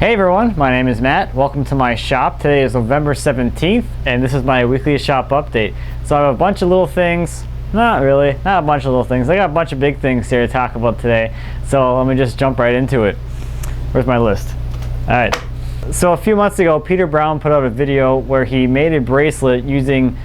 Hey everyone, my name is Matt. Welcome to my shop. Today is November 17th and this is my weekly shop update. So I have a bunch of little things, not a bunch of little things. I got a bunch of big things here to talk about today. So let me just jump right into it. Where's my list? Alright. So a few months ago, Peter Brown put out a video where he made a bracelet using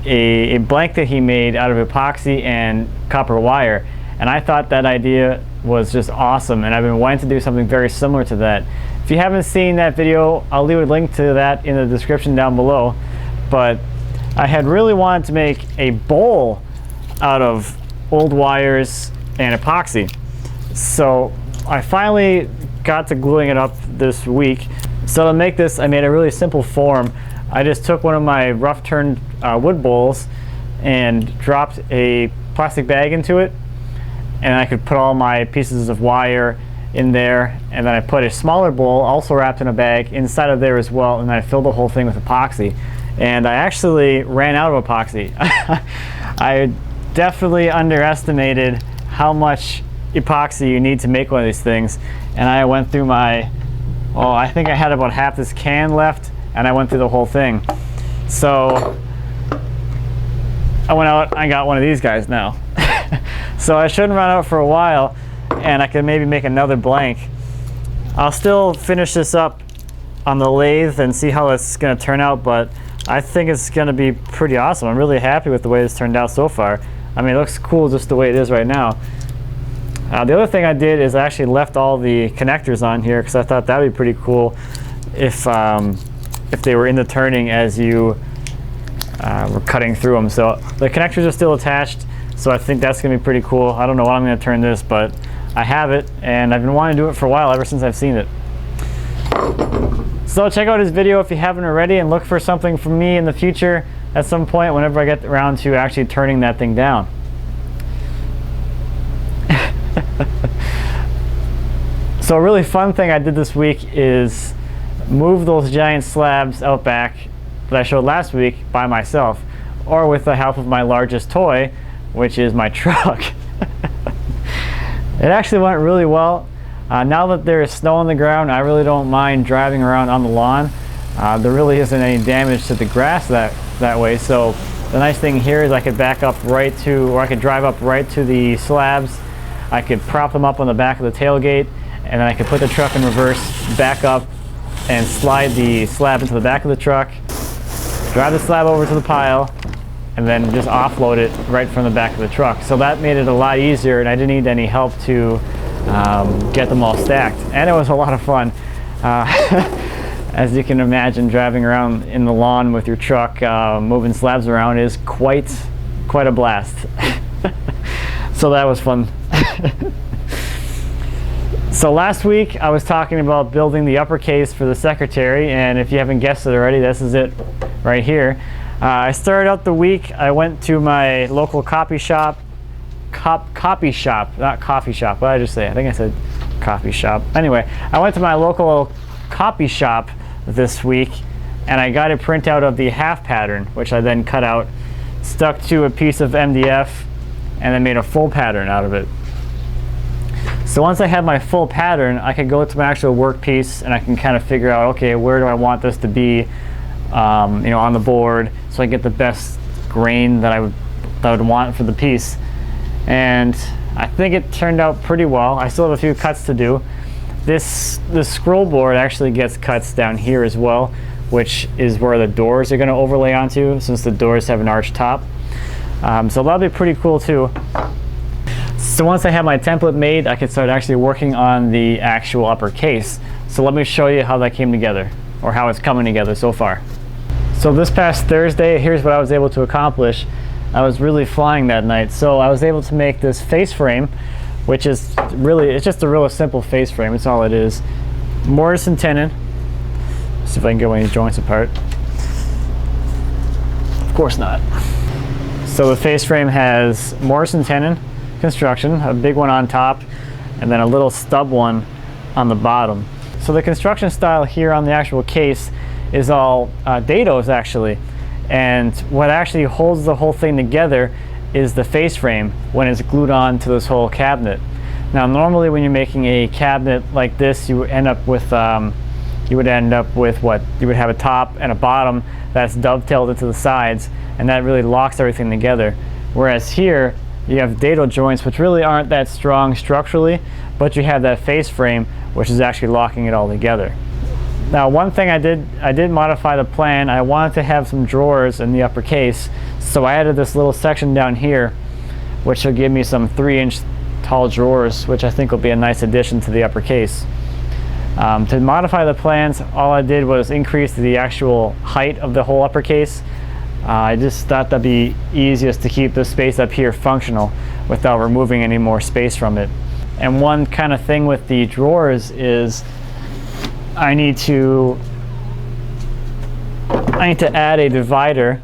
a blanket he made out of epoxy and copper wire. And I thought that idea was just awesome, and I've been wanting to do something very similar to that. If you haven't seen that video, I'll leave a link to that in the description down below. But I had really wanted to make a bowl out of old wires and epoxy. So I finally got to gluing it up this week. So to make this, I made a really simple form. I just took one of my rough turned wood bowls and dropped a plastic bag into it, and I could put all my pieces of wire in there, and then I put a smaller bowl also wrapped in a bag inside of there as well, and then I filled the whole thing with epoxy. And I actually ran out of epoxy. I definitely underestimated how much epoxy you need to make one of these things, and I went through my, I think I had about half this can left, and I went through the whole thing. So I went out and I got one of these guys now. So I shouldn't run out for a while, and I can maybe make another blank. I'll still finish this up on the lathe and see how it's going to turn out, but I think it's going to be pretty awesome. I'm really happy with the way it's turned out so far. I mean, it looks cool just the way it is right now. The other thing I did is I actually left all the connectors on here because I thought that would be pretty cool if they were in the turning as you were cutting through them. So the connectors are still attached, so I think that's going to be pretty cool. I don't know what I'm going to turn this, but I have it, and I've been wanting to do it for a while, ever since I've seen it. So check out his video if you haven't already, and look for something from me in the future at some point whenever I get around to actually turning that thing down. So a really fun thing I did this week is move those giant slabs out back that I showed last week by myself, or with the help of my largest toy, which is my truck. It actually went really well. Now that there is snow on the ground, I really don't mind driving around on the lawn. There really isn't any damage to the grass that way, so the nice thing here is I could back up right to, or I could drive up right to the slabs. I could prop them up on the back of the tailgate, and then I could put the truck in reverse, back up, and slide the slab into the back of the truck, drive the slab over to the pile, and then just offload it right from the back of the truck. So that made it a lot easier, and I didn't need any help to get them all stacked. And it was a lot of fun. As you can imagine, driving around in the lawn with your truck, moving slabs around is quite a blast. So that was fun. So last week I was talking about building the upper case for the secretary, and if you haven't guessed it already, this is it right here. I started out the week, I went to my local copy shop, not coffee shop, what did I just say? I think I said coffee shop. Anyway, I went to my local copy shop this week, and I got a printout of the half pattern, which I then cut out, stuck to a piece of MDF, and then made a full pattern out of it. So once I had my full pattern, I could go to my actual workpiece and I can kind of figure out, okay, where do I want this to be, on the board, so I get the best grain that I would want for the piece. And I think it turned out pretty well. I still have a few cuts to do. The scroll board actually gets cuts down here as well, which is where the doors are going to overlay onto, since the doors have an arched top. So that'll be pretty cool too. So once I have my template made, I could start actually working on the actual upper case. So let me show you how that came together, or how it's coming together so far. So this past Thursday, here's what I was able to accomplish. I was really flying that night. So I was able to make this face frame, which is really, it's just a real simple face frame. It's all it is. Mortise and tenon. See if I can get one of these joints apart. Of course not. So the face frame has mortise and tenon construction, a big one on top, and then a little stub one on the bottom. So the construction style here on the actual case is all dados actually, and what actually holds the whole thing together is the face frame when it's glued on to this whole cabinet. Now normally when you're making a cabinet like this, you end up with you would end up with what you would have a top and a bottom that's dovetailed into the sides, and that really locks everything together. Whereas here you have dado joints, which really aren't that strong structurally, but you have that face frame, which is actually locking it all together. Now, one thing I did modify the plan. I wanted to have some drawers in the upper case, so I added this little section down here, which will give me some 3-inch tall drawers, which I think will be a nice addition to the upper case. To modify the plans, all I did was increase the actual height of the whole upper case. I just thought that'd be easiest to keep the space up here functional without removing any more space from it. And one kind of thing with the drawers is I need to add a divider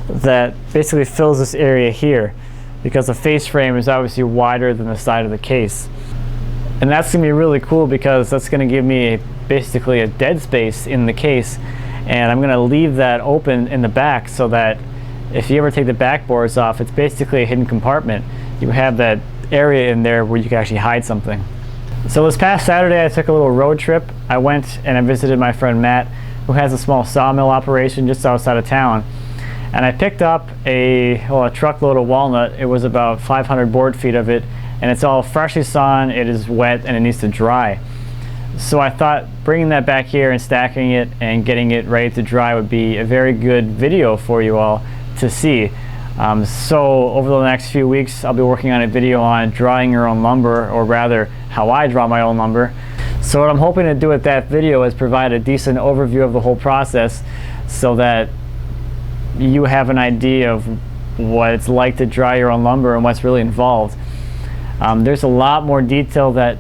that basically fills this area here, because the face frame is obviously wider than the side of the case. And that's going to be really cool, because that's going to give me basically a dead space in the case, and I'm going to leave that open in the back so that if you ever take the backboards off, it's basically a hidden compartment. You have that area in there where you can actually hide something. So this past Saturday I took a little road trip. I went and I visited my friend Matt, who has a small sawmill operation just outside of town. And I picked up a truckload of walnut. It was about 500 board feet of it, and it's all freshly sawn, it is wet, and it needs to dry. So I thought bringing that back here and stacking it and getting it ready to dry would be a very good video for you all to see. So over the next few weeks I'll be working on a video on drying your own lumber, or rather how I draw my own lumber. So what I'm hoping to do with that video is provide a decent overview of the whole process, so that you have an idea of what it's like to dry your own lumber and what's really involved. There's a lot more detail that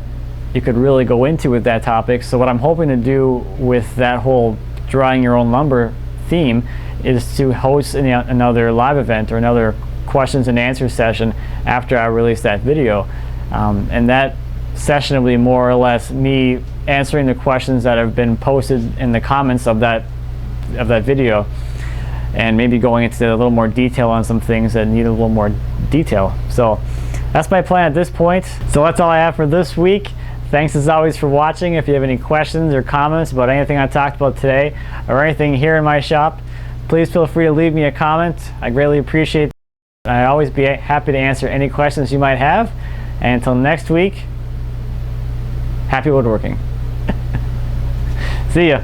you could really go into with that topic. So what I'm hoping to do with that whole drying your own lumber theme is to host another live event or another questions and answers session after I release that video. And that session will be more or less me answering the questions that have been posted in the comments of that video, and maybe going into a little more detail on some things that need a little more detail. So that's my plan at this point. So that's all I have for this week. Thanks as always for watching. If you have any questions or comments about anything I talked about today or anything here in my shop, please feel free to leave me a comment. I greatly appreciate it. I'd always be happy to answer any questions you might have. And until next week, happy woodworking. See ya.